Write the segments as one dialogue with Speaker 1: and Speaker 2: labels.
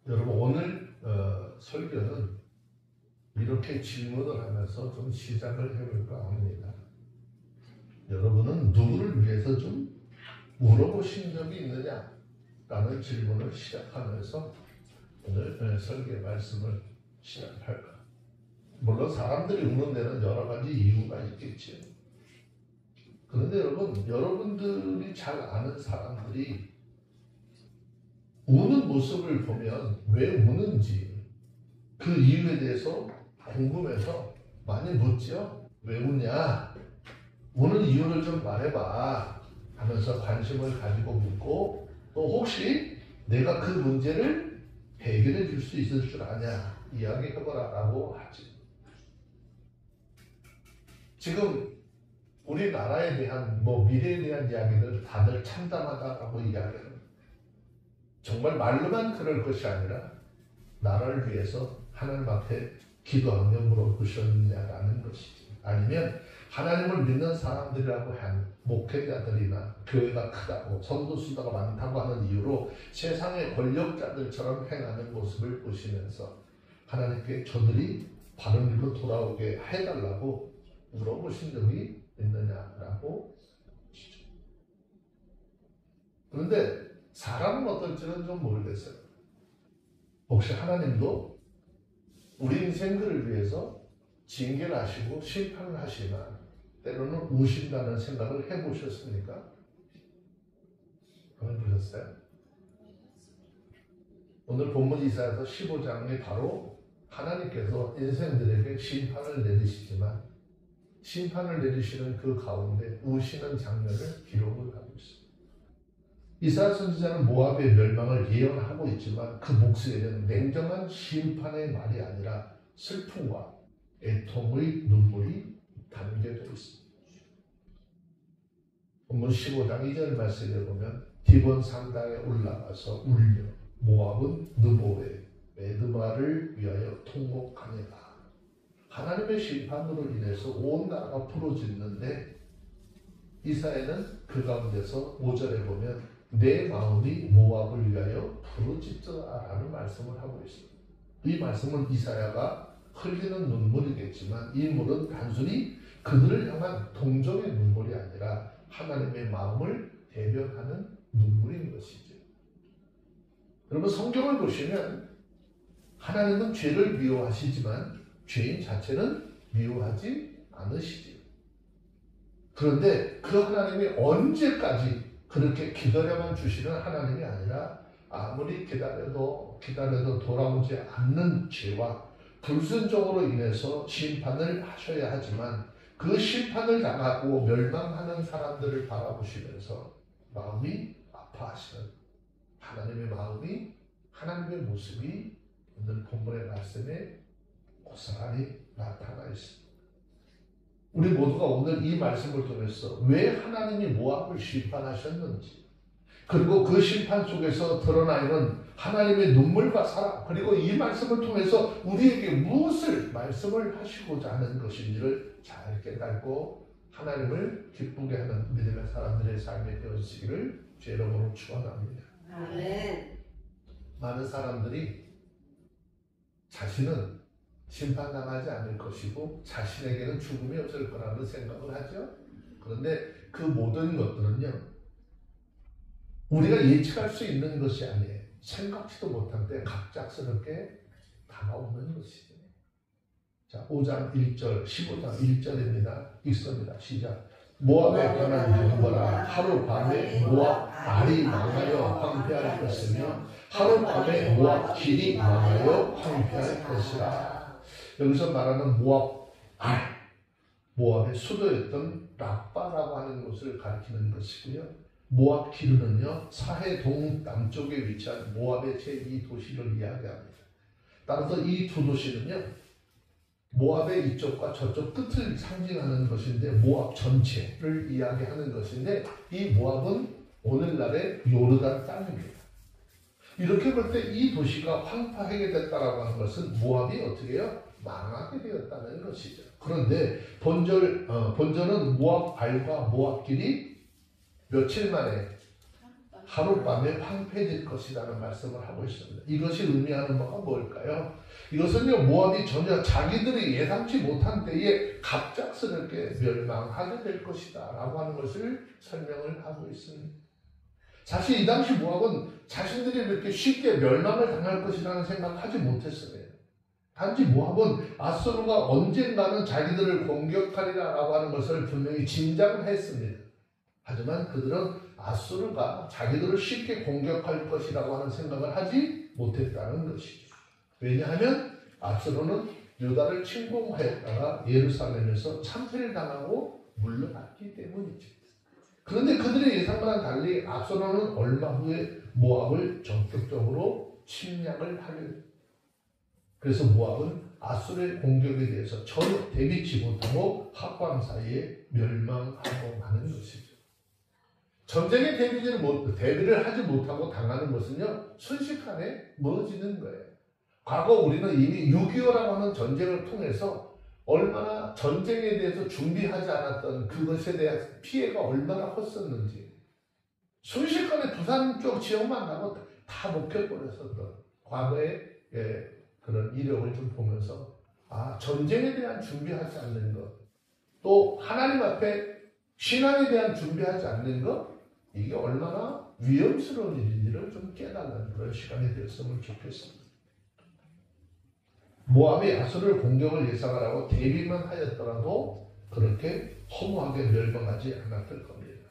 Speaker 1: 여러분 오늘 설교는 이렇게 질문을 하면서 좀 시작을 해볼까 합니다. 여러분은 누구를 위해서 좀 물어보신 적이 있느냐? 라는 질문을 시작하면서 오늘 설교의 말씀을 시작할까. 물론 사람들이 우는 데는 여러 가지 이유가 있겠지요. 그런데 여러분들이 잘 아는 사람들이 우는 모습을 보면 왜 우는지 그 이유에 대해서 궁금해서 많이 묻죠. 왜 우냐? 우는 이유를 좀 말해봐 하면서 관심을 가지고 묻고, 또 혹시 내가 그 문제를 해결해 줄 수 있을 줄 아냐? 이야기해보라 라고 하지. 지금 우리나라에 대한 미래에 대한 이야기들 다들 참담하다라고 이야기합니다. 정말 말로만 그럴 것이 아니라 나라를 위해서 하나님 앞에 기도하며 물어보셨느냐라는 것이지. 아니면 하나님을 믿는 사람들이라고 한 목회자들이나 교회가 크다고 성도수가 많다고 하는 이유로 세상의 권력자들처럼 행하는 모습을 보시면서 하나님께 저들이 바른 길로 돌아오게 해달라고 물어보신 적이 있느냐라고 하시죠. 그런데 사람은 어떨지는 좀 모르겠어요. 혹시 하나님도 우리 인생들을 위해서 징계를 하시고 심판을 하시나 때로는 우신다는 생각을 해보셨습니까? 해보셨어요? 오늘 본문 이사야서 15장이 바로 하나님께서 인생들에게 심판을 내리시지만 심판을 내리시는 그 가운데 우시는 장면을 기록을 하고 있습니다. 이사야 선지자는 모압의 멸망을 예언하고 있지만 그 목소리에는 냉정한 심판의 말이 아니라 슬픔과 애통의 눈물이 담겨져 있습니다. 본문 15장 2절 말씀에 보면 디본 산당에 올라가서 울며 모압은 느보에 메드바를 위하여 통곡하니라. 하나님의 심판으로 인해서 온 나라가 부러졌는데 이사야는 그 가운데서 5절에 보면 내 마음이 모압을 위하여 부르짖더라라는 말씀을 하고 있습니다. 이 말씀은 이사야가 흘리는 눈물이겠지만 이 물은 단순히 그들을 향한 동정의 눈물이 아니라 하나님의 마음을 대변하는 눈물인 것이죠. 여러분 성경을 보시면 하나님은 죄를 미워하시지만 죄인 자체는 미워하지 않으시지요. 그런데 그 하나님이 언제까지 그렇게 기다려만 주시는 하나님이 아니라 아무리 기다려도 돌아오지 않는 죄와 불순종으로 인해서 심판을 하셔야 하지만 그 심판을 당하고 멸망하는 사람들을 바라보시면서 마음이 아파하시는 하나님의 마음이, 하나님의 모습이 오늘 본문의 말씀에 고스란히 나타나 있습니다. 우리 모두가 오늘 이 말씀을 통해서 왜 하나님이 모압을 심판하셨는지, 그리고 그 심판 속에서 드러나 있는 하나님의 눈물과 사랑, 그리고 이 말씀을 통해서 우리에게 무엇을 말씀을 하시고자 하는 것인지를 잘 깨닫고 하나님을 기쁘게 하는 믿음의 사람들의 삶이 되어지기를 주의 이름으로 축원합니다. 아멘. 많은 사람들이 자신은 심판당하지 않을 것이고 자신에게는 죽음이 없을 거라는 생각을 하죠. 그런데 그 모든 것들은요, 우리가 예측할 수 있는 것이 아니에요. 생각지도 못할 때 갑작스럽게 다가오는 것이죠. 자, 5장 1절, 15장 1절입니다. 읽습니다. 시작. 모압에 관한 유보라. 하룻밤에 모압 알이 망하여 황폐할 것이며 하룻밤에 모압 길이 망하여 황폐할 것이라. 여기서 말하는 모압 알, 모압의 수도였던 라빠라고 하는 곳을 가리키는 것이고요. 모압 기르는요, 사해 동남쪽에 위치한 모압의 제2도시를 이야기합니다. 따라서 이 두 도시는요, 모압의 이쪽과 저쪽 끝을 상징하는 것인데 모압 전체를 이야기하는 것인데 이 모압은 오늘날의 요르단 땅입니다. 이렇게 볼 때 이 도시가 황폐하게 됐다라고 하는 것은 모압이 어떻게 해요? 망하게 되었다는 것이죠. 그런데 본전은 모압 알과 모압 길이 며칠 만에 하룻밤에 황폐해질 것이라는 말씀을 하고 있습니다. 이것이 의미하는 바가 뭘까요? 이것은요, 모압이 전혀 자기들이 예상치 못한 때에 갑작스럽게 멸망하게 될 것이다 라고 하는 것을 설명을 하고 있습니다. 사실 이 당시 모압은 자신들이 이렇게 쉽게 멸망을 당할 것이라는 생각을 하지 못했어요. 단지 모압은 아수르가 언젠가는 자기들을 공격하리라 라고 하는 것을 분명히 짐작을 했습니다. 하지만 그들은 아수르가 자기들을 쉽게 공격할 것이라고 하는 생각을 하지 못했다는 것이죠. 왜냐하면 아수르는 유다를 침공하였다가 예루살렘에서 참패를 당하고 물러났기 때문이죠. 그런데 그들의 예상과는 달리 아수르는 얼마 후에 모압을 전격적으로 침략을 하려고. 그래서 모압은 아수르의 공격에 대해서 전혀 대비치 못하고 합방 사이에 멸망하고 마는 것이죠. 전쟁에 대비를 하지 못하고 당하는 것은요, 순식간에 멀어지는 거예요. 과거 우리는 이미 6.25라고 하는 전쟁을 통해서 얼마나 전쟁에 대해서 준비하지 않았던 그것에 대한 피해가 얼마나 컸었는지, 순식간에 부산 쪽 지역만 가고 다 먹혀버렸었던 과거의 그런 이력을 좀 보면서, 전쟁에 대한 준비하지 않는 것, 또 하나님 앞에 신앙에 대한 준비하지 않는 것, 이게 얼마나 위험스러운 일인지를 좀 깨닫는 그런 시간이 되었으면 좋겠습니다. 모압이 아수르를 공격을 예상을 하고 대비만 하였더라도 그렇게 허무하게 멸망하지 않았을 겁니다.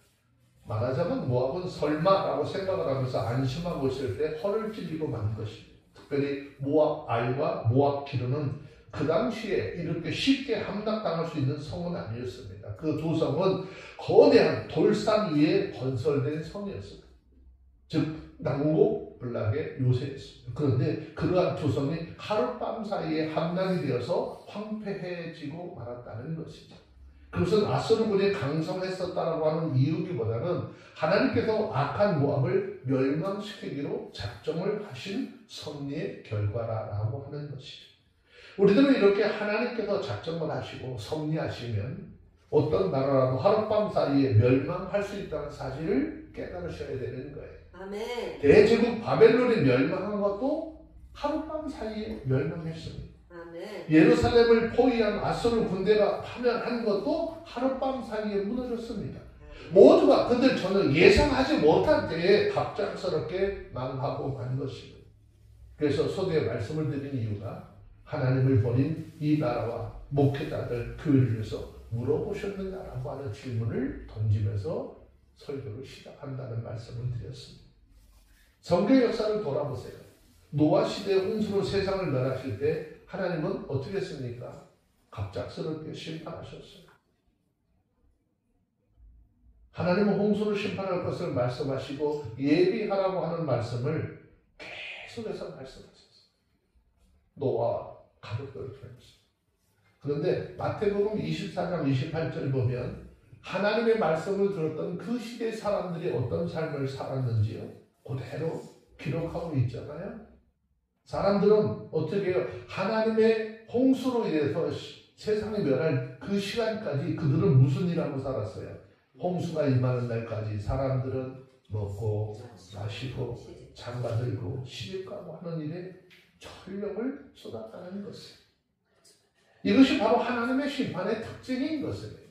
Speaker 1: 말하자면 모압은 설마라고 생각을 하면서 안심하고 있을 때 허를 찔리고 만 것입니다. 특별히 모압 알과 모압 기르는 그 당시에 이렇게 쉽게 함락당할 수 있는 성은 아니었습니다. 그 두 성은 거대한 돌산 위에 건설된 성이었습니다. 즉 난고불락의 요새였습니다. 그런데 그러한 두 성이 하룻밤 사이에 함락이 되어서 황폐해지고 말았다는 것이죠. 그것은 아수르군이 강성했었다라고 하는 이유기보다는 하나님께서 악한 모압을 멸망시키기로 작정을 하신 섭리의 결과라고 하는 것이죠. 우리들은 이렇게 하나님께서 작정을 하시고 섭리하시면 어떤 나라라도 하룻밤 사이에 멸망할 수 있다는 사실을 깨달으셔야 되는 거예요.
Speaker 2: 아멘.
Speaker 1: 대제국 바벨론이 멸망한 것도 하룻밤 사이에 멸망했습니다.
Speaker 2: 아멘.
Speaker 1: 예루살렘을 포위한 아수르 군대가 파멸한 것도 하룻밤 사이에 무너졌습니다. 모두가 그들 전혀 예상하지 못한 때에 갑작스럽게 망하고 만 것입니다. 그래서 소개의 말씀을 드린 이유가 하나님을 버린 이 나라와 목회자들 교회를 위해서 물어보셨느냐라고 하는 질문을 던지면서 설교를 시작한다는 말씀을 드렸습니다. 성경 역사를 돌아보세요. 노아 시대 홍수로 세상을 멸하실 때 하나님은 어떻게 했습니까? 갑작스럽게 심판하셨어요. 하나님은 홍수를 심판할 것을 말씀하시고 예비하라고 하는 말씀을 계속해서 말씀하셨어요. 노아와 가족들을 통해서. 그런데 마태복음 24장 28절 보면 하나님의 말씀을 들었던 그 시대의 사람들이 어떤 삶을 살았는지요? 그대로 기록하고 있잖아요. 사람들은 어떻게 해요? 하나님의 홍수로 인해서 세상이 멸할 그 시간까지 그들은 무슨 일 하고 살았어요? 홍수가 임하는 날까지 사람들은 먹고 마시고 장가들고 시집가고 하는 일에 전력을 쏟았다는 것이에요. 이것이 바로 하나님의 심판의 특징인 것입니다.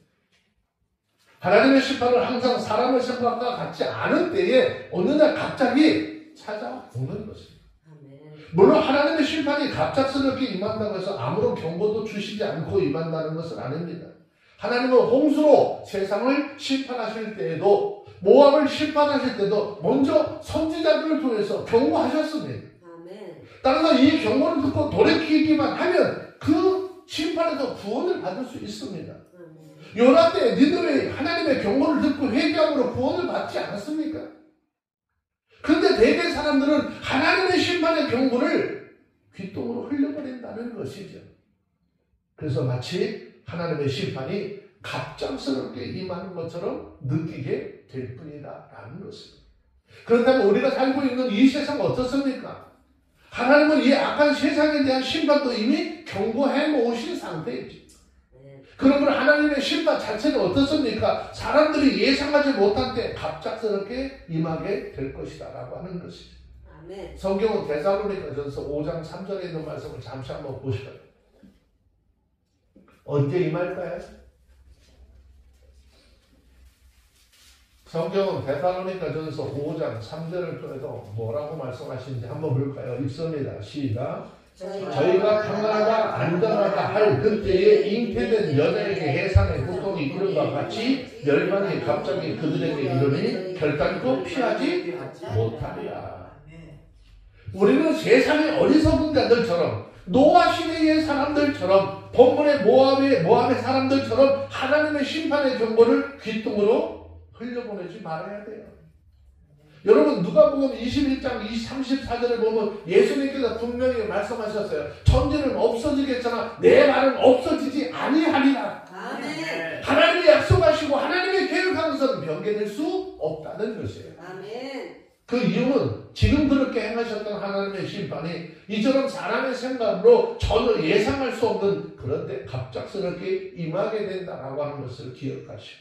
Speaker 1: 하나님의 심판을 항상 사람의 생각과 같지 않은 때에 어느 날 갑자기 찾아오는 것입니다. 물론 하나님의 심판이 갑작스럽게 임한다고 해서 아무런 경고도 주시지 않고 임한다는 것은 아닙니다. 하나님은 홍수로 세상을 심판하실 때에도 모압을 심판하실 때도 먼저 선지자들을 통해서 경고하셨습니다. 따라서 이 경고를 듣고 돌이키기만 하면 그 심판에서 구원을 받을 수 있습니다. 요나 때 니느웨 하나님의 경고를 듣고 회개함으로 구원을 받지 않았습니까? 그런데 대개 사람들은 하나님의 심판의 경고를 귓동으로 흘려버린다는 것이죠. 그래서 마치 하나님의 심판이 갑작스럽게 임하는 것처럼 느끼게 될 뿐이다라는 것입니다. 그렇다면 우리가 살고 있는 이 세상은 어떻습니까? 하나님은 이 악한 세상에 대한 심판도 이미 경고해 놓으신 상태이죠. 그러면 하나님의 심판 자체는 어떻습니까? 사람들이 예상하지 못한 때 갑작스럽게 임하게 될 것이다 라고 하는 것이죠.
Speaker 2: 아멘.
Speaker 1: 성경은 데살로니가전서 5장 3절에 있는 말씀을 잠시 한번 보시면 언제 임할까요? 성경은 데살로니가전서 5장 3절을 통해서 뭐라고 말씀하시는지 한번 볼까요? 읽습니다. 시작. 저희가 평안하다 안전하다 할 그때에 잉태된 여자에게 해산의 고통이 이른 것 같이 멸망이 갑자기 그들에게 이르니 결단코 피하지 못하리라. 우리는 세상의 어리석은 자들처럼 노아 시대의 사람들처럼 본문의 모압의 사람들처럼 하나님의 심판의 경고를 귓등으로 흘려보내지 말아야 돼요. 여러분 누가복음 21장 34절에 보면 예수님께서 분명히 말씀하셨어요. 천지는 없어지겠잖아 내 말은 없어지지 아니하리라.
Speaker 2: 아멘.
Speaker 1: 하나님이 약속하시고 하나님의 계획한 것은 변개될 수 없다는 것이에요.
Speaker 2: 아멘.
Speaker 1: 그 이유는 지금 그렇게 행하셨던 하나님의 심판이 이처럼 사람의 생각으로 전혀 예상할 수 없는 그런데 갑작스럽게 임하게 된다라고 하는 것을 기억하시고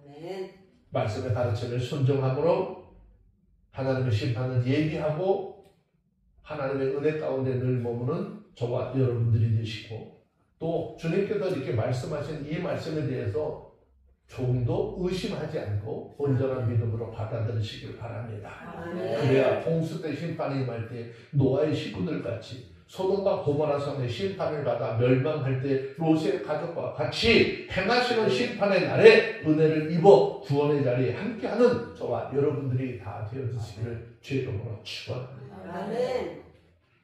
Speaker 2: 아멘.
Speaker 1: 말씀의 가르침을 순종함으로 하나님의 심판을 예비하고 하나님의 은혜 가운데 늘 머무는 저와 여러분들이 되시고 또 주님께서 이렇게 말씀하신 이 말씀에 대해서 조금도 의심하지 않고 온전한 믿음으로 받아들이시길 바랍니다.
Speaker 2: 아멘.
Speaker 1: 그래야 홍수 때 심판이 임할 때 노아의 식구들 같이 소돔과 고모라 성의 심판을 받아 멸망할 때 롯의 가족과 같이 행하시는 심판의 날에 은혜를 입어 구원의 자리에 함께하는 저와 여러분들이 다 되어주시기를 주의 이름으로 축원합니다.
Speaker 2: 아멘.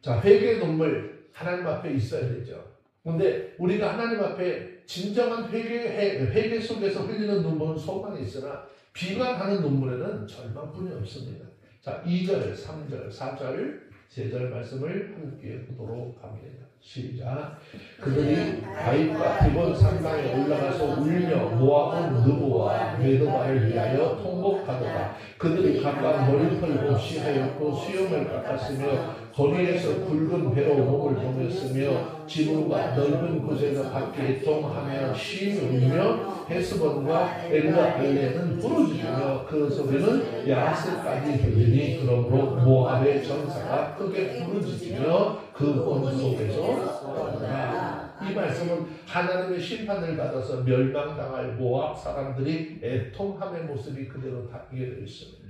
Speaker 1: 자, 회개의 눈물 하나님 앞에 있어야 되죠. 그런데 우리가 하나님 앞에 진정한 회개 속에서 흘리는 눈물은 소망이 있으나 비관하는 눈물에는 절망뿐이 없습니다. 자, 2절, 3절, 4절 세 절 말씀을 함께 보도록 합니다. 시작. 그들이 바윗과 디본 산당에 올라가서 울며 모압은 느보와 메도바를 위하여 통곡하더라. 그들이 각각 머리털 없이 하였고 수염을 깎았으며 거리에서 굵은 배로 몸을 동였으며 지붕과 넓은 곳에서 밖에 애통하며 쉬며 헤스본과 엘라엘레는 부르짖으며 그 소리는 야하스까지 들리니 그러므로 모압의 전사가 크게 부르짖으며 그 온 속에서 떠나라. 이 말씀은 하나님의 심판을 받아서 멸망당할 모압 사람들이 애통함의 모습이 그대로 담겨 있습니다.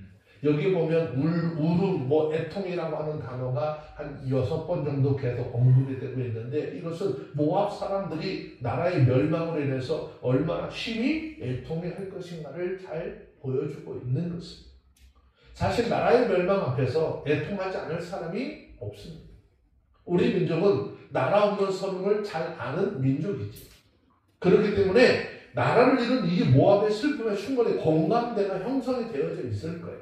Speaker 1: 여기 보면 애통이라고 하는 단어가 한 6번 정도 계속 언급이 되고 있는데 이것은 모압 사람들이 나라의 멸망으로 인해서 얼마나 심히 애통해할 것인가를 잘 보여주고 있는 것입니다. 사실 나라의 멸망 앞에서 애통하지 않을 사람이 없습니다. 우리 민족은 나라 없는 선을 잘 아는 민족이지. 그렇기 때문에 나라를 잃은 이 모압의 슬픔에 충분히 공감대가 형성이 되어져 있을 거예요.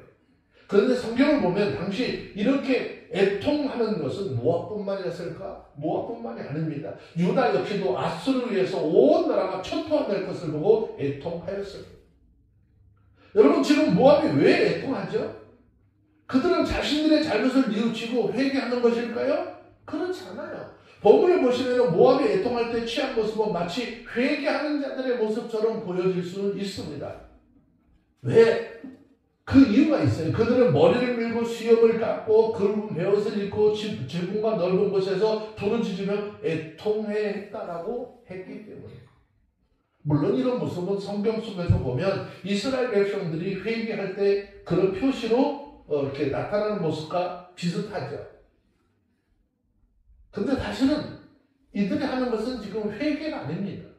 Speaker 1: 그런데 성경을 보면 당시 이렇게 애통하는 것은 모압뿐만이었을까? 모압뿐만이 아닙니다. 유다 역시도 아수르를 위해서 온 나라가 초토화될 것을 보고 애통하였습니다. 여러분 지금 모압이 왜 애통하죠? 그들은 자신들의 잘못을 뉘우치고 회개하는 것일까요? 그렇지 않아요. 본문을 보시면 모압이 애통할 때 취한 모습은 마치 회개하는 자들의 모습처럼 보여질 수는 있습니다. 왜? 그 이유가 있어요. 그들은 머리를 밀고 수염을 깎고 굵은 베옷을 입고 지붕과 넓은 곳에서 부르짖으며 애통했다라고 했기 때문에. 물론 이런 모습은 성경 속에서 보면 이스라엘 백성들이 회개할 때 그런 표시로 이렇게 나타나는 모습과 비슷하죠. 근데 사실은 이들이 하는 것은 지금 회개가 아닙니다.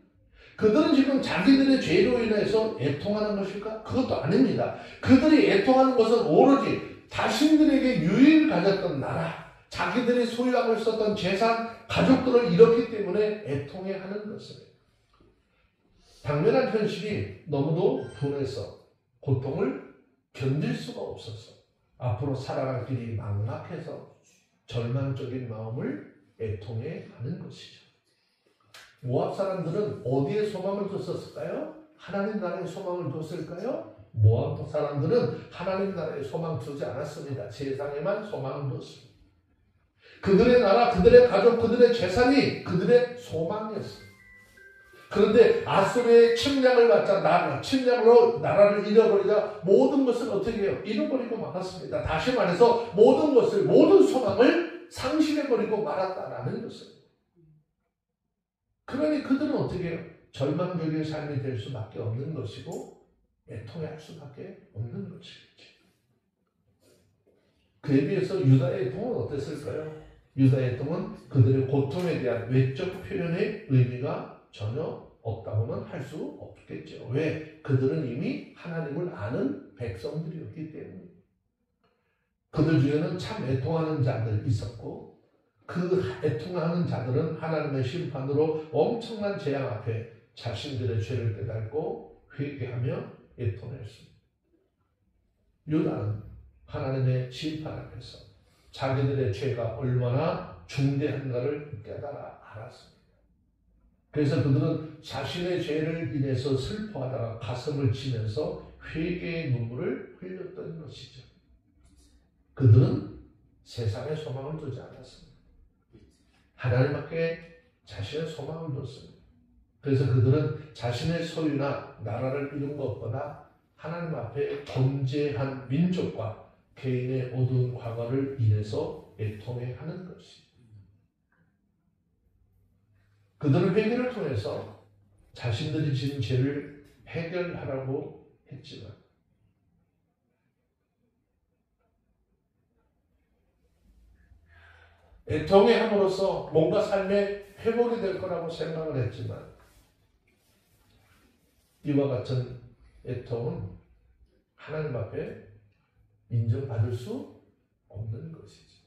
Speaker 1: 그들은 지금 자기들의 죄로 인해서 애통하는 것일까? 그것도 아닙니다. 그들이 애통하는 것은 오로지 자신들에게 유익을 가졌던 나라, 자기들이 소유하고 있었던 재산, 가족들을 잃었기 때문에 애통해하는 것입니다. 당면한 현실이 너무도 분해서 고통을 견딜 수가 없어서 앞으로 살아갈 길이 막막해서 절망적인 마음을 애통해하는 것이죠. 모압 사람들은 어디에 소망을 뒀었을까요? 하나님 나라에 소망을 뒀을까요? 모압 사람들은 하나님 나라에 소망 두지 않았습니다. 세상에만 소망을 뒀습니다. 그들의 나라, 그들의 가족, 그들의 재산이 그들의 소망이었습니다. 그런데 아수르의 침략을 받자 침략으로 나라를 잃어버리자 모든 것을 어떻게 해요? 잃어버리고 말았습니다. 다시 말해서 모든 것을 모든 소망을 상실해버리고 말았다라는 것을. 그러니 그들은 어떻게 해요? 절망적인 삶이 될 수밖에 없는 것이고 애통할 수밖에 없는 것이겠죠. 그에 비해서 유다의 애통은 어땠을까요? 유다의 애통은 그들의 고통에 대한 외적 표현의 의미가 전혀 없다고는 할 수 없겠죠. 왜? 그들은 이미 하나님을 아는 백성들이었기 때문에. 그들 중에는 참 애통하는 자들이 있었고 그 애통하는 자들은 하나님의 심판으로 엄청난 재앙 앞에 자신들의 죄를 깨닫고 회개하며 애통했습니다. 유다는 하나님의 심판 앞에서 자기들의 죄가 얼마나 중대한가를 깨달아 알았습니다. 그래서 그들은 자신의 죄를 인해서 슬퍼하다가 가슴을 치면서 회개의 눈물을 흘렸던 것이죠. 그들은 세상에 소망을 두지 않았습니다. 하나님 앞에 자신의 소망을 뒀습니다. 그래서 그들은 자신의 소유나 나라를 이룬 것보다 하나님 앞에 범죄한 민족과 개인의 어두운 과거를 인해서 애통해하는 것입니다. 그들은 회개를 통해서 자신들이 지은 죄를 해결하라고 했지만 애통해 함으로써 뭔가 삶에 회복이 될 거라고 생각을 했지만 이와 같은 애통은 하나님 앞에 인정받을 수 없는 것이죠.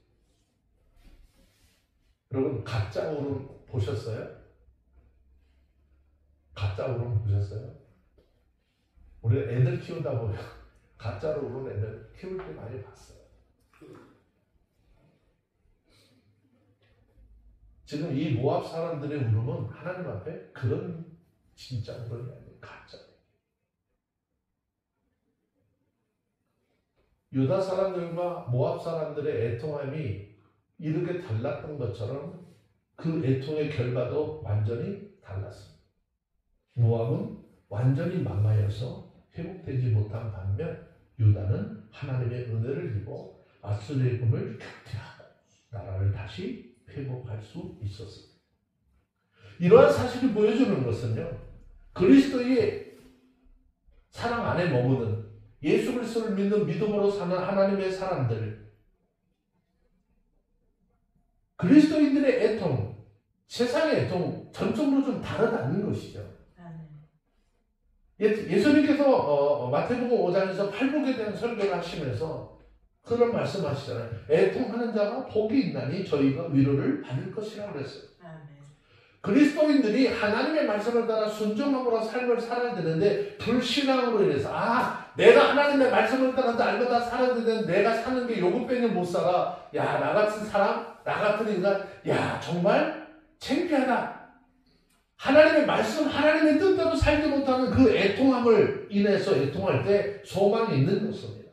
Speaker 1: 여러분 가짜 울음 보셨어요? 가짜 울음 보셨어요? 우리 애들 키우다 보면 가짜로 우는 애들 키울 때 많이 봤어요. 지금 이 모압 사람들의 울음은 하나님 앞에 그런 진짜 울음이 아니에요. 가짜. 유다 사람들과 모압 사람들의 애통함이 이렇게 달랐던 것처럼 그 애통의 결과도 완전히 달랐습니다. 모압은 완전히 망하여서 회복되지 못한 반면 유다는 하나님의 은혜를 입어 아수르의 꿈을 격퇴하고 나라를 다시 회복할 수 있었습니다. 이러한 사실이 보여주는 것은요, 그리스도의 사랑 안에 머무는 예수 그리스도를 믿는 믿음으로 사는 하나님의 사람들, 그리스도인들의 애통, 세상의 애통 전적으로 좀 다르다는 것이죠. 예수님께서 마태복음 5장에서 팔복에 대한 설교를 하시면서 그런 말씀하시잖아요. 애통하는 자가 복이 있나니 저희가 위로를 받을 것이라고 그랬어요. 그리스도인들이 하나님의 말씀을 따라 순종함으로 삶을 살아야 되는데 불신앙으로 인해서 내가 하나님의 말씀을 따라 날마다 살아야 되는데 내가 사는 게 요것밖에 못 살아. 야, 나 같은 사람, 나 같은 인간, 야, 정말 창피하다. 하나님의 말씀, 하나님의 뜻대로 살지 못하는 그 애통함을 인해서 애통할 때 소망이 있는 것입니다.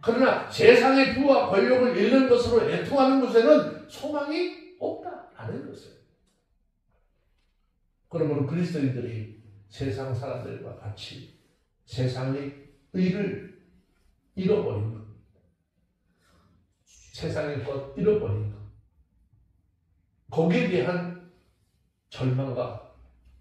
Speaker 1: 그러나 세상의 부와 권력을 잃는 것으로 애통하는 것에는 소망이 없다라는 것이에요. 그러므로 그리스도인들이 세상 사람들과 같이 세상의 의를 잃어버린 것, 세상의 것 잃어버린 것, 거기에 대한 절망과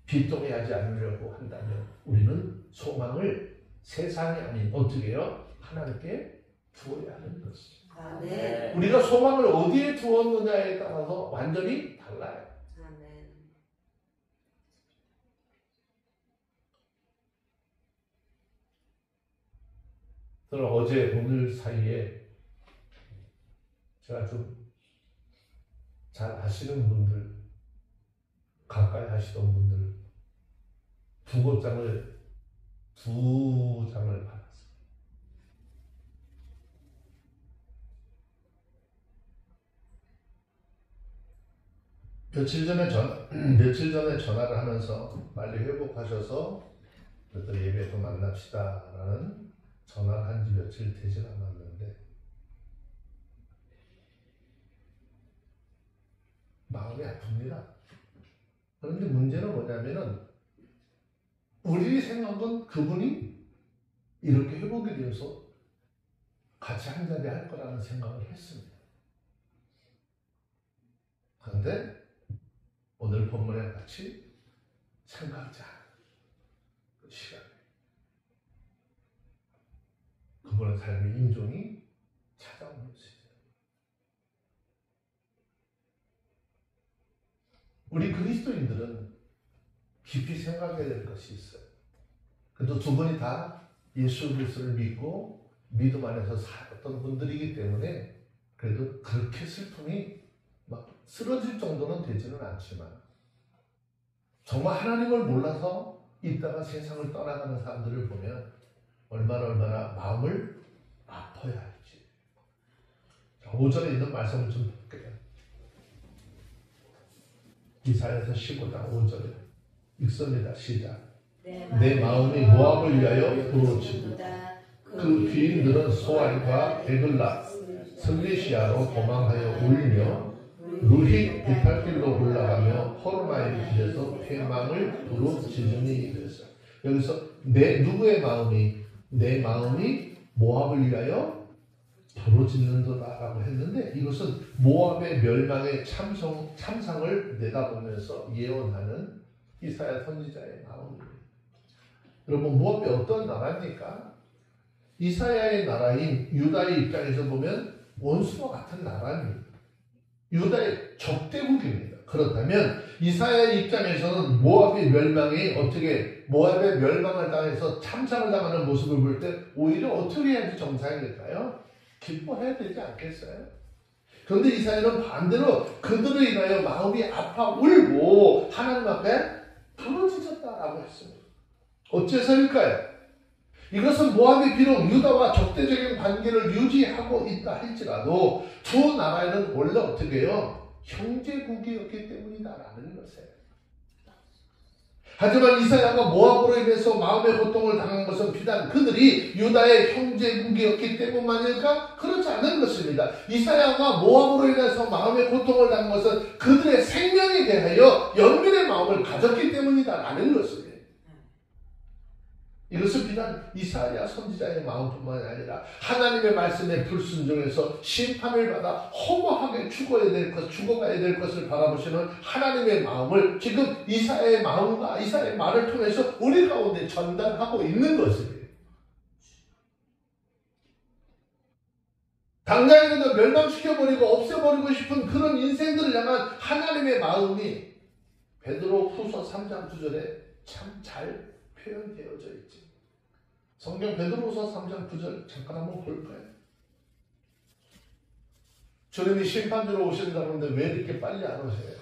Speaker 1: 비통해하지 않으려고 한다면 우리는 소망을 세상이 아닌 어떻게 해요? 하나님께 두어야 하는 것이죠.
Speaker 2: 아멘.
Speaker 1: 우리가 소망을 어디에 두었느냐에 따라서 완전히 달라요.
Speaker 2: 아멘.
Speaker 1: 저는 어제 오늘 사이에 제가 좀 잘 아시는 분들, 가까이 하시던 분들 두 장을 받았어요. 며칠 전에 전화를 하면서 빨리 회복하셔서 또 예배도 만납시다라는 전화를 한 지 며칠 되지 않았는데 마음이 아픕니다. 그런데 문제는 뭐냐면은 우리 생각은 그분이 이렇게 회복이 되어서 같이 한자리 할 거라는 생각을 했습니다. 그런데 오늘 본문에 같이 생각지 않은 그 시간에 그분의 삶의 인종이 찾아오는 것이죠. 우리 그리스도인들은 깊이 생각해야 될 것이 있어요. 그래도 두 분이 다 예수 그리스도를 믿고 믿음 안에서 살았던 분들이기 때문에 그래도 그렇게 슬픔이 막 쓰러질 정도는 되지는 않지만 정말 하나님을 몰라서 있다가 세상을 떠나가는 사람들을 보면 얼마나 마음을 아파야 할지. 5절에 있는 말씀을 좀 볼게요. 이사야서 15장 5절에 읽습니다. 시작. 내 마음이 모압을 위하여 부르짖는다. 그 귀인들은 소알과 에글라, 슬리시아로 도망하여 울며 루히 비탈길로 올라가며 호르마임 길에서 패망을 부르짖으니 그랬어요. 여기서 누구의 마음이 내 마음이 모압을 위하여 부르짖는도다라고 했는데 이것은 모압의 멸망의 참상을 내다보면서 예언하는 이사야 선지자의 마음입니다. 여러분 모압이 어떤 나라입니까? 이사야의 나라인 유다의 입장에서 보면 원수와 같은 나라입니다. 유다의 적대국입니다. 그렇다면 이사야의 입장에서는 모압의 멸망이 어떻게 모압의 멸망을 당해서 참상을 당하는 모습을 볼 때 오히려 어떻게 해야지 정상일까요? 기뻐해야 되지 않겠어요? 그런데 이사야는 반대로 그들을 인하여 마음이 아파 울고 하나님 앞에 부르짖었다라고 했습니다. 어째서일까요? 이것은 모압이 비록 유다와 적대적인 관계를 유지하고 있다 할지라도 두 나라에는 원래 어떻게 해요? 형제국이었기 때문이다라는 것이에요. 하지만 이사야가 모압으로 인해서 마음의 고통을 당한 것은 비단 그들이 유다의 형제국이었기 때문만일까? 그렇지 않은 것입니다. 이사야가 모압으로 인해서 마음의 고통을 당한 것은 그들의 생명에 대하여 연민의 마음을 가졌기 때문이다라는 것입니다. 이것은 비단 이사야 선지자의 마음뿐만 아니라 하나님의 말씀에 불순종해서 심판을 받아 허무하게 죽어가야 될 것을 바라보시는 하나님의 마음을 지금 이사야의 마음과 이사야의 말을 통해서 우리 가운데 전달하고 있는 것입니다. 당장이라도 멸망시켜버리고 없애버리고 싶은 그런 인생들을 향한 하나님의 마음이 베드로 후서 3장 9절에 참 잘 표현되어져 있지. 성경 베드로후서 3장 9절 잠깐 한번 볼까요? 주님이 심판주로 오신다는데 왜 이렇게 빨리 안 오세요?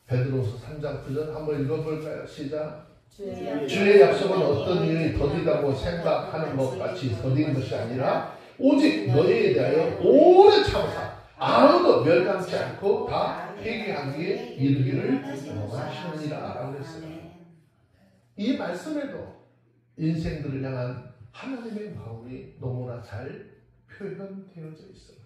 Speaker 1: 베드로후서 3장 9절 한번 읽어볼까요? 시작. 주의 약속은 어떤 이의 더디다고 생각하는 것 같이 더딘 것이 아니라 오직 너희에 대하여 오래 참으사 아무도 멸망치 않고 다 회개하기에 이르기를 원하시느니라 라고 했어요. 이 말씀에도 인생들을 향한 하나님의 마음이 너무나 잘 표현되어져 있어요.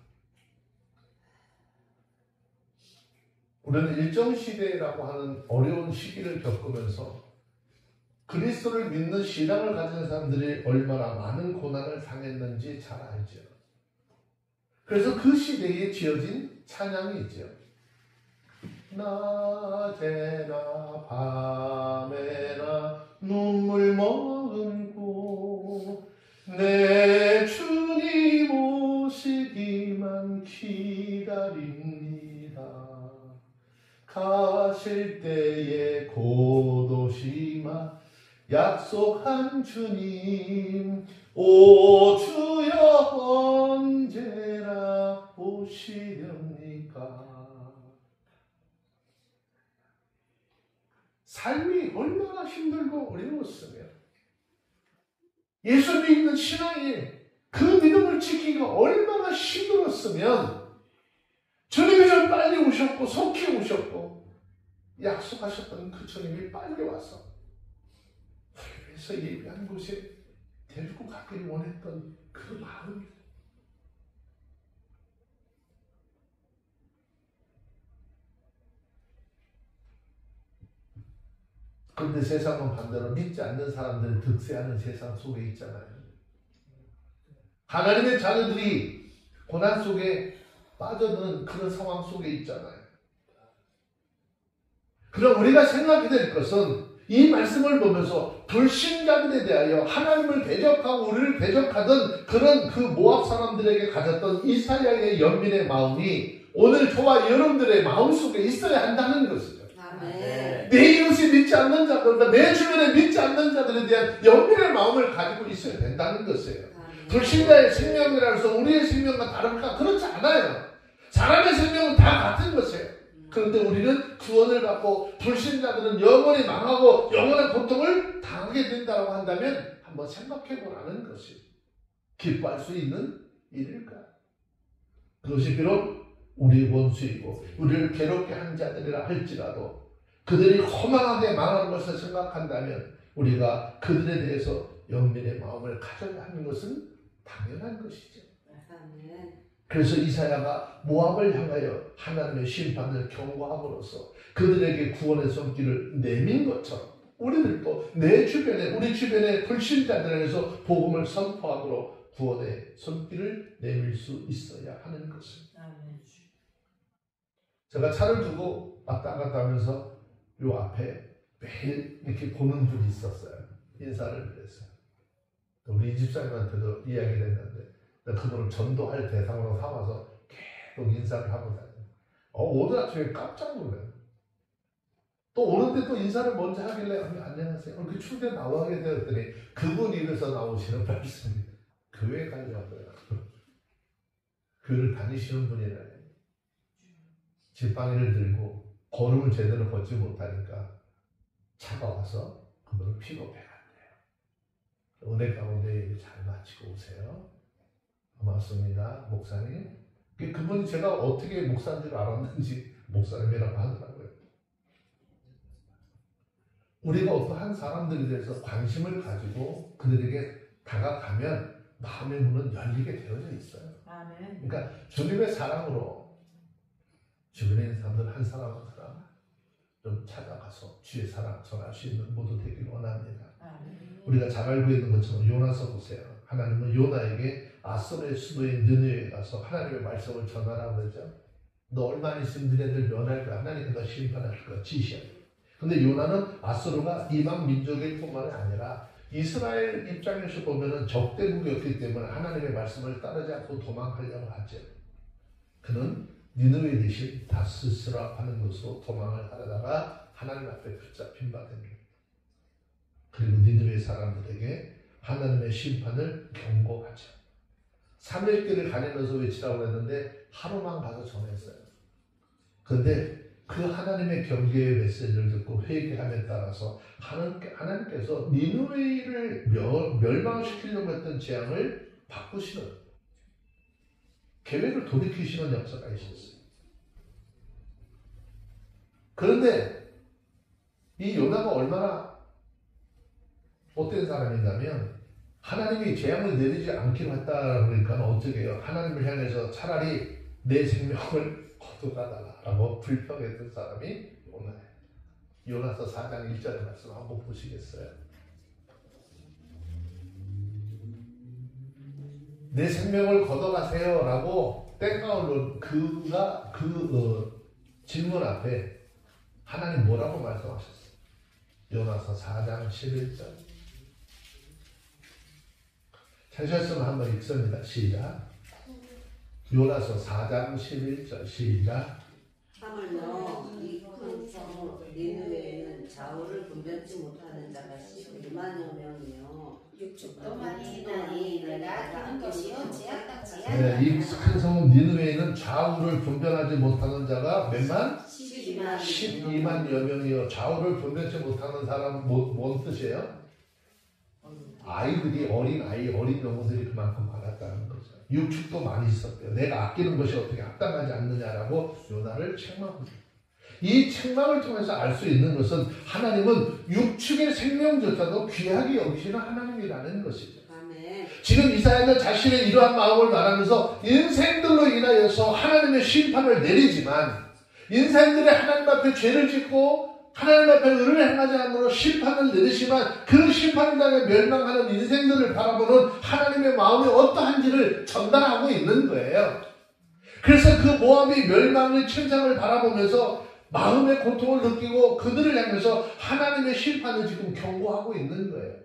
Speaker 1: 우리는 일정시대라고 하는 어려운 시기를 겪으면서 그리스도를 믿는 신앙을 가진 사람들이 얼마나 많은 고난을 당했는지 잘 알죠. 그래서 그 시대에 지어진 찬양이 있죠. 낮에나 밤에나 눈물 머금고 내 주님 오시기만 기다립니다. 가실 때에 곧 오시마 약속한 주님 오 주여 언제나 오시렵니까? 삶이 얼마나 힘들고 어려웠으면 예수 믿는 신앙이 그 믿음을 지키기가 얼마나 힘들었으면 주님이 좀 빨리 오셨고 속히 오셨고 약속하셨던 그 주님이 빨리 와서 그래서 예배한 곳에 데리고 가기를 원했던 그 마음이 그런데 세상은 반대로 믿지 않는 사람들이 득세하는 세상 속에 있잖아요. 하나님의 자녀들이 고난 속에 빠져드는 그런 상황 속에 있잖아요. 그럼 우리가 생각해야 될 것은 이 말씀을 보면서 불신자들에 대하여 하나님을 대적하고 우리를 대적하던 그런 그 모압 사람들에게 가졌던 이사야의 연민의 마음이 오늘 저와 여러분들의 마음속에 있어야 한다는 것이죠.
Speaker 2: 아멘.
Speaker 1: 내 이웃이 믿지 않는 자들과 내 주변에 믿지 않는 자들에 대한 연민의 마음을 가지고 있어야 된다는 것이에요. 불신자의 생명이라 해서 우리의 생명과 다를까? 그렇지 않아요. 사람의 생명은 다 같은 것이에요. 그런데 우리는 구원을 받고 불신자들은 영원히 망하고 영원한 고통을 당하게 된다고 한다면 한번 생각해 보라는 것이 기뻐할 수 있는 일일까? 그것이 비록 우리의 원수이고 우리를 괴롭게 한 자들이라 할지라도 그들이 허망하게 망하는 것을 생각한다면 우리가 그들에 대해서 연민의 마음을 가져야 하는 것은 당연한 것이죠. 그래서 이사야가 모압을 향하여 하나님의 심판을 경고함으로써 그들에게 구원의 손길을 내민 것처럼 우리들도 내 주변에 우리 주변의 불신자들에게서 복음을 선포하도록 구원의 손길을 내밀 수 있어야 하는 것입니다. 제가 차를 두고 왔다 갔다 하면서 요 앞에 매일 이렇게 보는 분이 있었어요. 인사를 드렸어요. 우리 집사님한테도 이야기를 했는데 그분을 전도할 대상으로 삼아서 계속 인사를 하고 다녀요. 오늘 아침에 깜짝 놀라요. 또 오는데 또 인사를 먼저 하길래 안녕하세요. 이렇게 출대 나오게 되었더니 그분 입에서 나오시는 말씀이 교회 가려고요. 교회를 다니시는 분이라요. 지팡이를 들고 걸음을 제대로 걷지 못하니까 차가 와서 그분을 픽업해간대요. 은혜 가운데 잘 마치고 오세요. 고맙습니다, 목사님. 그분이 제가 어떻게 목사인 줄 알았는지 목사님이라고 하더라고요. 우리가 어떠한 사람들에 대해서 관심을 가지고 그들에게 다가가면 마음의 문은 열리게 되어져 있어요. 아멘. 그러니까 주님의 사랑으로 주변에 있는 사람들 한 사람 한 사람 좀 찾아가서 주의 사랑 전할 수 있는 모두 되길 원합니다. 아멘. 우리가 잘 알고 있는 것처럼 요나서 보세요. 하나님은 요나에게 아소르의 수도인 느느웨에 가서 하나님의 말씀을 전하라고 그러죠. 너 얼마나 있으면 너네들 면할 거야. 하나님께 너 심판할 거야. 지시할 거야. 근데 요나는 아소르가 이방 민족일 뿐만 아니라 이스라엘 입장에서 보면은 적대국이었기 때문에 하나님의 말씀을 따르지 않고 도망하려고 하죠. 그는 니느웨 대신 다스스라 하는 곳으로 도망을 하려다가 하나님 앞에 붙잡힌 바 됩니다. 그리고 니느웨 사람들에게 하나님의 심판을 경고하죠. 3일 길을 가면서 외치라고 했는데 하루만 가서 전했어요. 그런데 그 하나님의 경계의 메시지를 듣고 회개함에 따라서 하나님께서 니느웨를 멸망시키려고 했던 재앙을 바꾸시는 계획을 돌이키시는 역사가 있었어요. 그런데 이 요나가 얼마나 못된 사람이냐면 하나님이 재앙을 내리지 않기로 했다라고 그러니까 어떻게 해요? 하나님을 향해서 차라리 내 생명을 거둬가달라고 불평했던 사람이 요나예요. 요나서 4장 1절의 말씀 한번 보시겠어요? 내 생명을 걷어가세요 라고 땡깡을 놓은 질문 앞에 하나님 뭐라고 말씀하셨어요? 요나서 4장 11절 찾으셨으면 한번 읽습니다. 시작. 요나서 4장 11절 시작.
Speaker 2: 하물며 이 큰 성 니느웨에는 좌우를 분별치 못하는 자가 12만여 명이요
Speaker 3: 육축도 많이 있나니 내가 아끼는 것이요 제약당치
Speaker 1: 네, 이 큰 성 니느웨에는 좌우를 분별하지 못하는 자가 몇만? 12만여 명이요. 좌우를 분별치 못하는 사람 뭔 뜻이에요? 아이들이 어린 영혼들이 그만큼 많았다는 거죠. 육축도 많이 있었대요. 내가 아끼는 것이 어떻게 합당하지 않느냐라고 요나를 책망합니다. 이 책망을 통해서 알 수 있는 것은 하나님은 육축의 생명조차도 귀하게 여기시는 하나님이라는 것이죠.
Speaker 2: 아멘.
Speaker 1: 지금 이사야는 자신의 이러한 마음을 말하면서 인생들로 인하여서 하나님의 심판을 내리지만 인생들이 하나님 앞에 죄를 짓고 하나님 앞에 의를 행하지 않으므로 심판을 내리시면 그 심판을 당해 멸망하는 인생들을 바라보는 하나님의 마음이 어떠한지를 전달하고 있는 거예요. 그래서 그 모압이 멸망의 천장을 바라보면서 마음의 고통을 느끼고 그들을 향해서 하나님의 심판을 지금 경고하고 있는 거예요.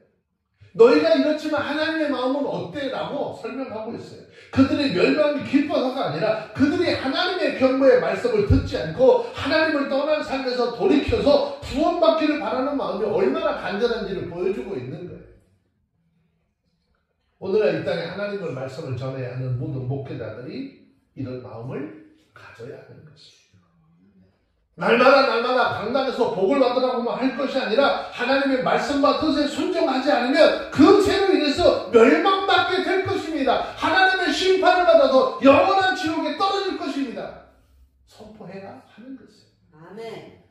Speaker 1: 너희가 이렇지만 하나님의 마음은 어때? 라고 설명하고 있어요. 그들의 멸망이 기뻐서가 아니라 그들이 하나님의 경고의 말씀을 듣지 않고 하나님을 떠난 삶에서 돌이켜서 구원받기를 바라는 마음이 얼마나 간절한지를 보여주고 있는 거예요. 오늘날 이 땅에 하나님의 말씀을 전해야 하는 모든 목회자들이 이런 마음을 가져야 하는 것입니다. 날마다 강단에서 복을 받으라고만 할 것이 아니라 하나님의 말씀과 뜻에 순종하지 않으면 그 죄로 인해서 멸망받게 될 것입니다. 하나님의 심판을 받아서 영원한 지옥에 떨어질 것입니다. 선포해야 하는 것이에요.
Speaker 2: 아멘.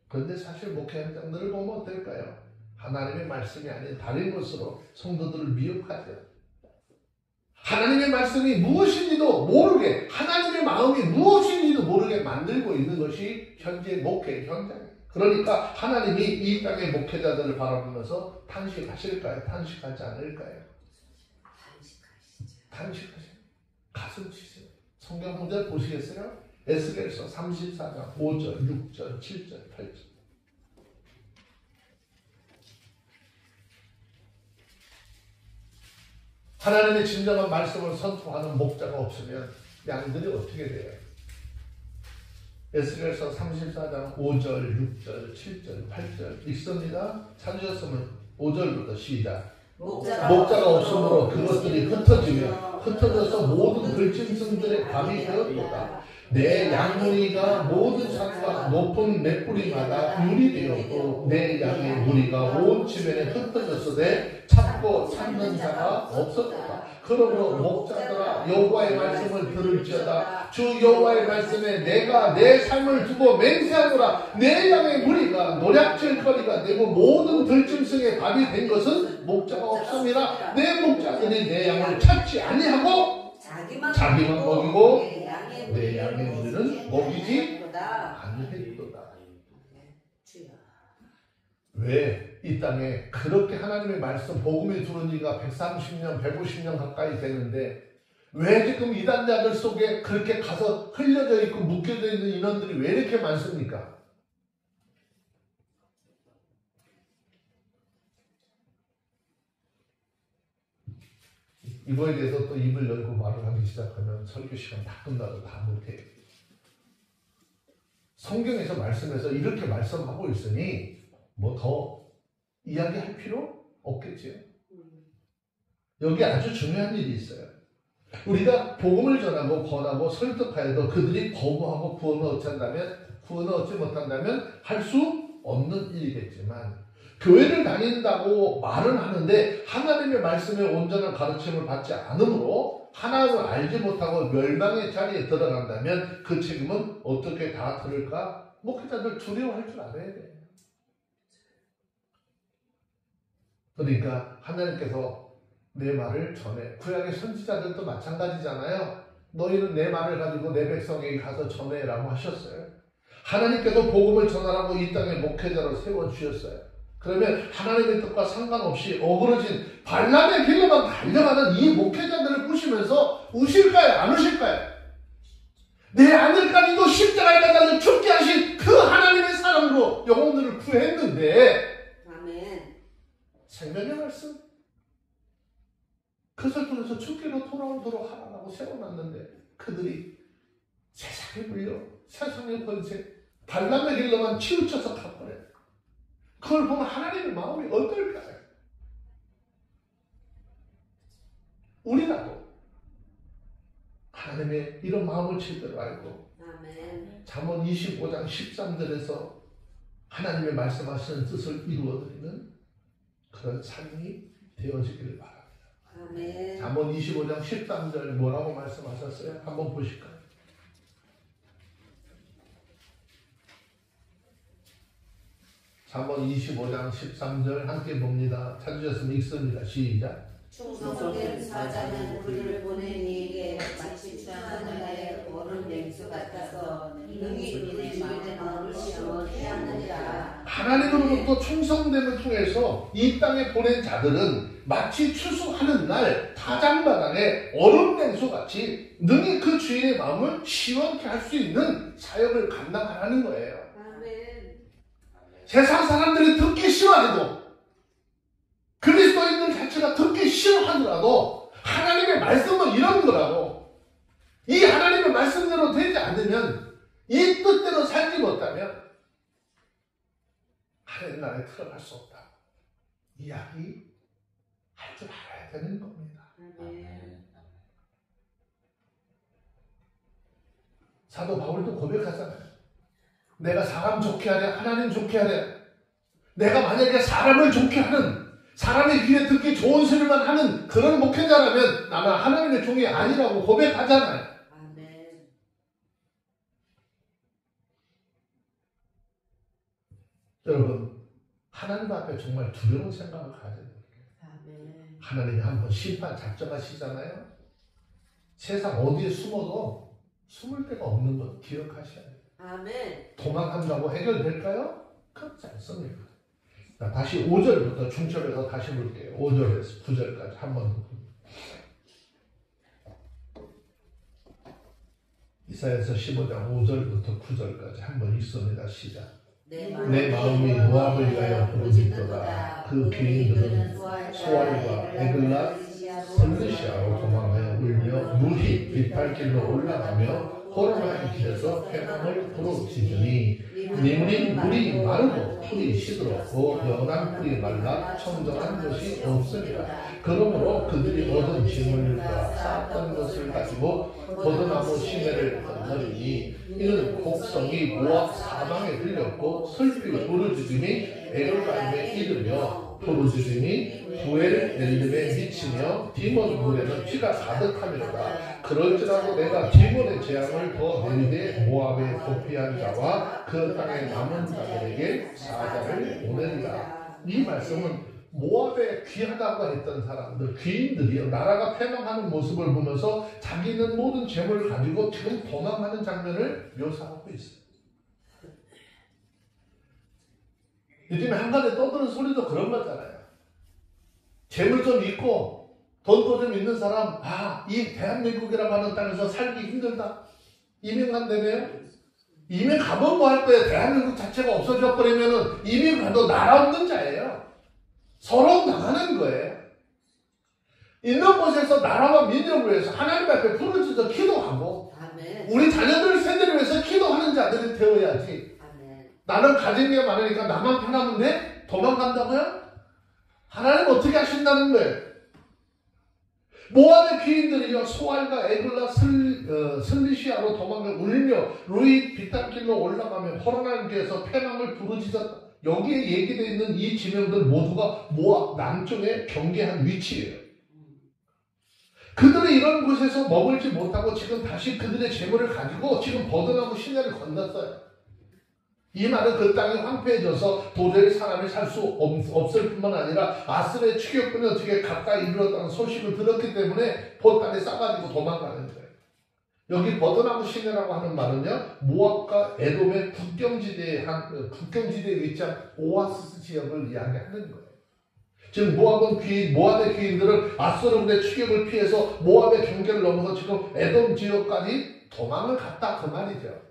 Speaker 1: 그런데 사실 목회 현장들을 보면 어떨까요? 하나님의 말씀이 아닌 다른 것으로 성도들을 미혹하죠. 하나님의 말씀이 무엇인지도 모르게, 하나님의 마음이 무엇인지도 모르게 만들고 있는 것이 현재 목회 현장이에요. 그러니까 하나님이 이 땅의 목회자들을 바라보면서 탄식하실까요? 탄식하지 않을까요? 탄식하세요. 가슴 치세요. 성경 문제 보시겠어요? 에스겔서 34장 5절, 6절, 7절, 8절. 하나님의 진정한 말씀을 선포하는 목자가 없으면 양들이 어떻게 돼요? 에스겔서 34장 5절, 6절, 7절, 8절 읽습니다. 찾으셨으면 5절부터 시작. 목자가 없으므로 그것들이 흩어져서 모든 들짐승들의 밥이 되었도다. 내 양무리가 모든 산과 높은 맷뿌리마다 물이 되었고 내 양의 무리가 온 지면에 흩어졌으되 찾고 찾는 자가 없었다. 그러므로 목자들아 여호와의 말씀을 들을지어다. 주 여호와의 말씀에 내가 내 삶을 두고 맹세하노라. 내 양의 무리가 노략질거리가 되고 모든 들짐승의 밥이 된 것은 목자가 없음이라. 내 목자들이 내 양을 찾지 아니하고 자기만 먹이고 내 양의 무리는 먹이지 아니했도다. 왜 이 땅에 그렇게 하나님의 말씀 복음이 들어온 지가 130년 150년 가까이 되는데 왜 지금 이단자들 속에 그렇게 가서 흘려져 있고 묶여져 있는 인원들이 왜 이렇게 많습니까? 이거에 대해서 또 입을 열고 말을 하기 시작하면 설교 시간 다 끝나도 다 못해요. 성경에서 말씀해서 이렇게 말씀하고 있으니 뭐 더 이야기할 필요 없겠지요. 여기 아주 중요한 일이 있어요. 우리가 복음을 전하고 권하고 설득하여도 그들이 거부하고 구원을 얻지 못한다면 할 수 없는 일이겠지만 교회를 다닌다고 말은 하는데 하나님의 말씀에 온전한 가르침을 받지 않으므로 하나님을 알지 못하고 멸망의 자리에 들어간다면 그 책임은 어떻게 다 들을까? 목회자들 두려워할 줄 알아야 돼요. 그러니까 하나님께서 내 말을 전해. 구약의 선지자들도 마찬가지잖아요. 너희는 내 말을 가지고 내 백성에게 가서 전해라고 하셨어요. 하나님께서 복음을 전하라고 이 땅에 목회자로 세워주셨어요. 그러면 하나님의 뜻과 상관없이 어그러진 발람의 길로만 달려가는 이 목회자들을 보시면서 우실까요? 안 우실까요? 내 아들까지도 십자가에 달려 죽게 하신 그 하나님의 사랑으로 영혼들을 구했는데 생명의 말씀 그것을 통해서 죽기로 돌아오도록 하라고 세워놨는데 그들이 세상에 물려 세상의 권세 발람의 길로만 치우쳐서 가버려요. 그걸 보면 하나님의 마음이 어떨까요? 우리라도 하나님의 이런 마음을 제대로 알고 잠언 25장 13절에서 하나님의 말씀하시는 뜻을 이루어드리는 그런 삶이 되어지기를 바랍니다. 잠언 25장 13절 뭐라고 말씀하셨어요? 한번 보실까요? 잠언 25장 13절 함께 봅니다. 찾으셨으면 읽습니다. 시작.
Speaker 2: 충성된 사자는 그를 보낸 이에게 마치 추하는 날의 얼음 냉수 같아서 능히 주인의 마음을 시험을 해하느니라.
Speaker 1: 하나님으로부터 충성됨을 통해서 이 땅에 보낸 자들은 마치 추수하는 날 타작마당에 얼음 냉수같이 능히 그 주인의 마음을 시원케 할 수 있는 사역을 감당하라는 거예요.
Speaker 2: 아멘.
Speaker 1: 세상 사람들이 듣기 싫어해도 그리스도인들 자체가 듣기 싫어하더라도 하나님의 말씀은 이런 거라고. 이 하나님의 말씀대로 되지 않으면, 이 뜻대로 살지 못하면 하나님 나라에 들어갈 수 없다. 이야기 할 줄 알아야 되는 겁니다.
Speaker 2: 아멘.
Speaker 1: 사도 바울도 고백하잖아요. 내가 사람 좋게 하랴, 하나님 좋게 하랴. 내가 만약에 사람을 좋게 하는, 사람의 귀에 듣기 좋은 소리만 하는 그런 목회자라면 나는 하나님의 종이 아니라고 고백하잖아요.
Speaker 2: 아멘.
Speaker 1: 여러분, 하나님 앞에 정말 두려운 생각을 가져야 돼요.
Speaker 2: 아멘.
Speaker 1: 하나님이 한번 심판 작정하시잖아요. 세상 어디에 숨어도 숨을 데가 없는 것 기억하셔야 돼요.
Speaker 2: 아멘.
Speaker 1: 도망간다고 해결될까요? 그렇지 않습니다. 자, 다시 5절부터 중첩해서 다시 볼게요. 5절에서 9절까지 한번 더. 이사야서 15장 5절부터 9절까지 한번 읽습니다. 시작.
Speaker 2: 내
Speaker 1: 마음이 모압을 위하여 부르짖도다. 그 귀인들은 소알과 에글라 설르시아로 도망하여 울며 루히 비탈길로 올라가며 호르마의 길에서 회망을 부르짖으니 니물이 물이 마르고 풀이 시들었고 연한 풀이 말라 청정한 것이 없으니라. 그러므로 그들이 얻은 짐을과 쌓았던 것을 가지고 버드나무 시내를 건너리니 이는 곡성이 모압 사방에 들렸고 슬피 부르짖음이 에글라임에 이르며 부르짖음이 부엘 엘림에 미치며 디몬 물에는 피가 가득하미로다. 그럴지라도 내가 디몬의 재앙을 더 내리되 모압의 도피한 자와 그 땅에 남은 자들에게 사자를 보내리라. 이 말씀은 모압에 귀하다고 했던 사람들, 귀인들이요, 나라가 패망하는 모습을 보면서 자기는 모든 재물을 가지고 지금 도망하는 장면을 묘사하고 있어요. 요즘에 한간에 떠드는 소리도 그런 거잖아요. 재물 좀 있고 돈도 좀 있는 사람, 이 대한민국이라고 하는 땅에서 살기 힘들다. 이민 간다며요? 이민 가면 뭐 할 거예요? 대한민국 자체가 없어져 버리면은 이민 가도 나라 없는 자예요. 서로 나가는 거예요. 있는 곳에서 나라와 민족을 위해서 하나님 앞에 부르짖어 기도하고,
Speaker 2: 아멘.
Speaker 1: 우리 자녀들 세대를 위해서 기도하는 자들이 되어야지.
Speaker 2: 아멘.
Speaker 1: 나는 가진 게 많으니까 나만 편하면 돼? 도망간다고요? 하나님 어떻게 하신다는 거예요? 모압의 귀인들이요, 소알과 에글라 슬리시아로 도망가 울며 루이 비탈길로 올라가며 호르난 길에서 패망을 부르짖었다. 여기에 얘기되어 있는 이 지명들 모두가 모압 남쪽에 경계한 위치예요. 그들이 이런 곳에서 머물지 못하고 지금 다시 그들의 재물을 가지고 지금 버드나무 시내를 건넜어요. 이 말은 그 땅이 황폐해져서 도저히 사람이 살 수 없을 뿐만 아니라 아스르의 추격군이 어떻게 가까이 이르렀다는 소식을 들었기 때문에 보따리 싸가지고 도망가는 거예요. 여기 버드나무 시내라고 하는 말은요, 모압과 에돔의 국경지대에 위치한 오아시스 지역을 이야기하는 거예요. 지금 모압의 귀인들은 아스르군의 추격을 피해서 모압의 경계를 넘어서 지금 에돔 지역까지 도망을 갔다 그 말이죠.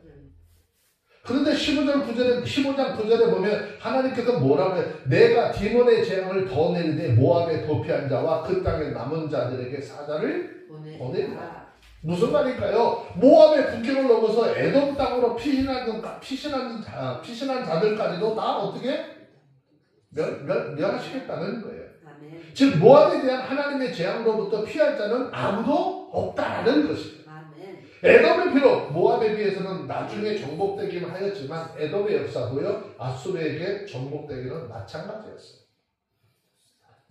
Speaker 1: 그런데 15장 9절에 보면 하나님께서 뭐라고 해요? 내가 디몬의 재앙을 더 내리되 모압에 도피한 자와 그 땅에 남은 자들에게 사자를 보내리라. 무슨 말일까요? 모압의 국경을 넘어서 에돔 땅으로 피신한 자들까지도 다 어떻게 멸하시겠다는 거예요.
Speaker 2: 아멘.
Speaker 1: 즉 모압에 대한 하나님의 재앙으로부터 피할 자는 아무도 없다는 것이에요. 에돔의 비록 모압에 비해서는 나중에 정복되기는 하였지만 에돔의 역사도요, 아수르에게 정복되기는 마찬가지였어요.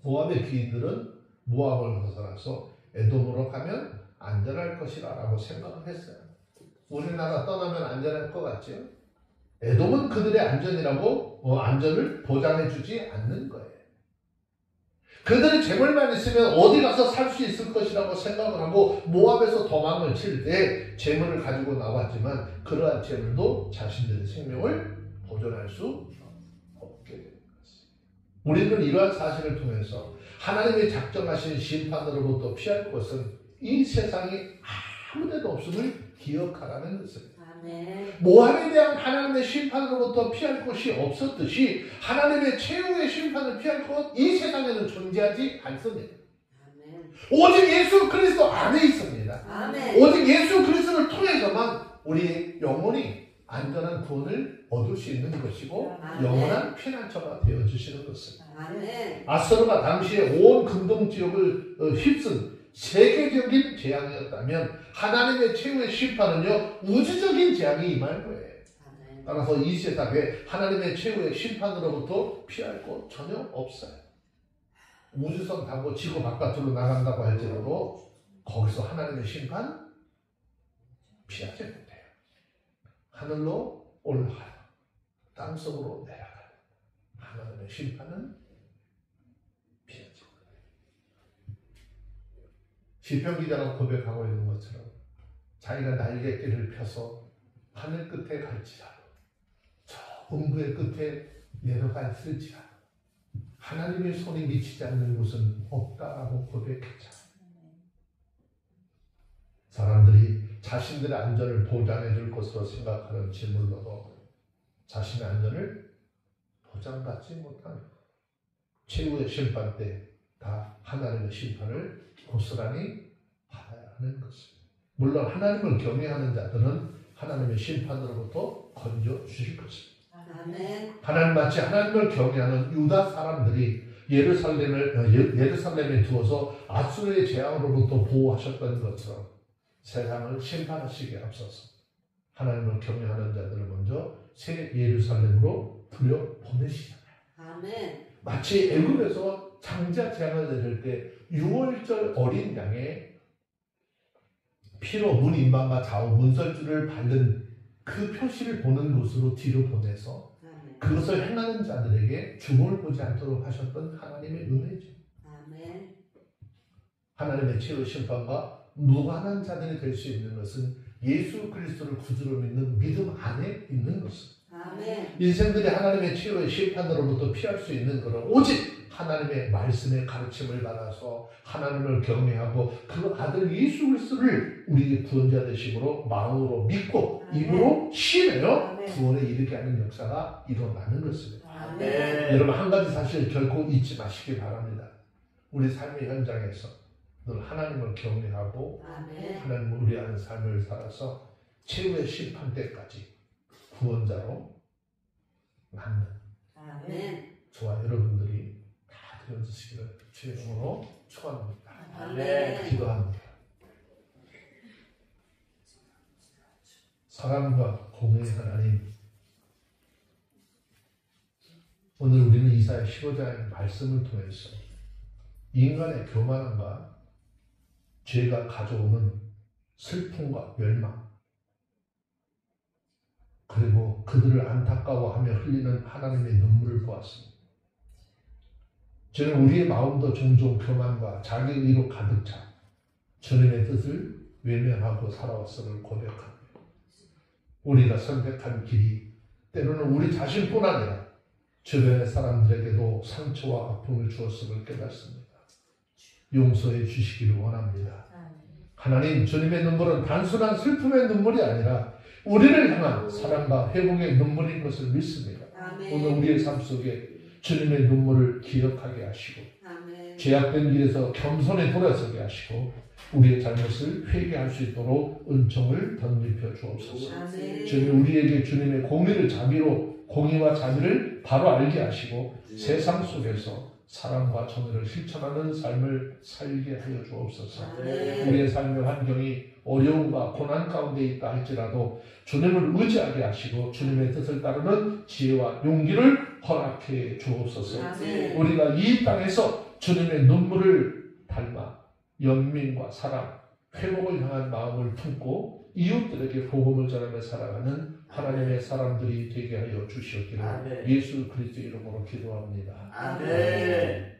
Speaker 1: 모압의 귀인들은 모압을 벗어나서 에돔으로 가면 안전할 것이라 라고 생각을 했어요. 우리나라 떠나면 안전할 것 같죠? 에돔은 그들의 안전을 보장해 주지 않는 거예요. 그들이 재물만 있으면 어디 가서 살 수 있을 것이라고 생각을 하고 모압에서 도망을 칠 때 재물을 가지고 나왔지만 그러한 재물도 자신들의 생명을 보존할 수 없게 된 것입니다. 우리는 이러한 사실을 통해서 하나님의 작정하신 심판으로부터 피할 것은 이 세상에 아무데도 없음을 기억하라는 것입니다. 모압에 대한 하나님의 심판으로부터 피할 곳이 없었듯이 하나님의 최후의 심판을 피할 곳 이 세상에는 존재하지 않습니다. 오직 예수 그리스도 안에 있습니다. 오직 예수 그리스도를 통해서만 우리의 영혼이 안전한 구원을 얻을 수 있는 것이고 영원한 피난처가 되어주시는 것입니다. 아수르가 당시에 온 근동 지역을 휩쓴 세계적인 재앙이었다면 하나님의 최후의 심판은요 우주적인 재앙이 임할 거예요. 따라서 이 세상에 하나님의 최후의 심판으로부터 피할 곳 전혀 없어요. 우주선 타고 지구 바깥으로 나간다고 할지라도 거기서 하나님의 심판 피하지 못해요. 하늘로 올라가요. 땅속으로 내려가요. 하나님의 심판은 피하지 못해요. 시편 기자가 고백하고 있는 것처럼 자기가 날개끼를 펴서 하늘 끝에 갈지라도 저 음부의 끝에 내려갔을지라도 하나님의 손이 미치지 않는 곳은 없다라고 고백했잖아요. 사람들이 자신들의 안전을 보장해 줄 것으로 생각하는 재물로도 자신의 안전을 보장받지 못하는 최후의 심판 때 다 하나님의 심판을 고스란히 받아야 하는 것입니다. 물론 하나님을 경외하는 자들은 하나님의 심판으로부터 건져 주실 것입니다. 하나님같이 하나님을 경외하는 유다 사람들이 예루살렘에 두어서 아수르의 재앙으로부터 보호하셨던 것처럼 세상을 심판하시기에 앞서서 하나님을 경외하는 자들을 먼저 새 예루살렘으로 들여보내시잖아요. 마치 애굽에서 장자 재앙을 내릴 때 6월절 어린 양의 피로 문 임방과 좌우 문설주를 바른 그 표시를 보는 곳으로 뒤로 보내서 그것을 행하는 자들에게 죽음을 보지 않도록 하셨던 하나님의 은혜죠. 하나님의 최후 심판과 무관한 자들이 될 수 있는 것은 예수 그리스도를 구주로 믿는 믿음 안에 있는 것입니다. 인생들이 하나님의 최후의 심판으로부터 피할 수 있는 것은 오직 하나님의 말씀의 가르침을 받아서 하나님을 경외하고 그 아들 예수 그리스도를 우리의 구원자 되심으로 마음으로 믿고 입으로 신뢰하여 구원에 이르게 하는 역사가 일어나는 것입니다. 여러분 한 가지 사실 결코 잊지 마시기 바랍니다. 우리 삶의 현장에서 늘 하나님을 경외하고 하나님을 의뢰하는 삶을 살아서 최후의 심판 때까지 구원자로 남는 저와 여러분들이 다 되어주시기를 주의 이름으로 축원합니다. 기도합니다. 사랑과 공의의 하나님, 오늘 우리는 이사야 15장의 말씀을 통해서 인간의 교만함과 죄가 가져오는 슬픔과 멸망, 그리고 그들을 안타까워하며 흘리는 하나님의 눈물을 보았습니다. 저는 우리의 마음도 종종 교만과 자기 의로 가득 차 주님의 뜻을 외면하고 살아왔음을 고백합니다. 우리가 선택한 길이 때로는 우리 자신뿐 아니라 주변의 사람들에게도 상처와 아픔을 주었음을 깨닫습니다. 용서해 주시기를 원합니다. 하나님, 주님의 눈물은 단순한 슬픔의 눈물이 아니라 우리를 향한 사랑과 회복의 눈물인 것을 믿습니다. 오늘 우리의 삶 속에 주님의 눈물을 기억하게 하시고 죄악된 길에서 겸손히 돌아서게 하시고 우리의 잘못을 회개할 수 있도록 은총을 덧입혀 주옵소서. 주님, 우리에게 주님의 공의를 자비로 공의와 자비를 바로 알게 하시고 세상 속에서 사랑과 정의를 실천하는 삶을 살게 하여 주옵소서. 우리의 삶의 환경이 어려움과 고난 가운데 있다 할지라도 주님을 의지하게 하시고 주님의 뜻을 따르는 지혜와 용기를 허락해 주옵소서. 우리가 이 땅에서 주님의 눈물을 닮아 연민과 사랑, 회복을 향한 마음을 품고 이웃들에게 복음을 전하며 살아가는 하나님의 사람들이 되게 하여 주시옵기를 예수 그리스도 이름으로 기도합니다.
Speaker 4: 아멘.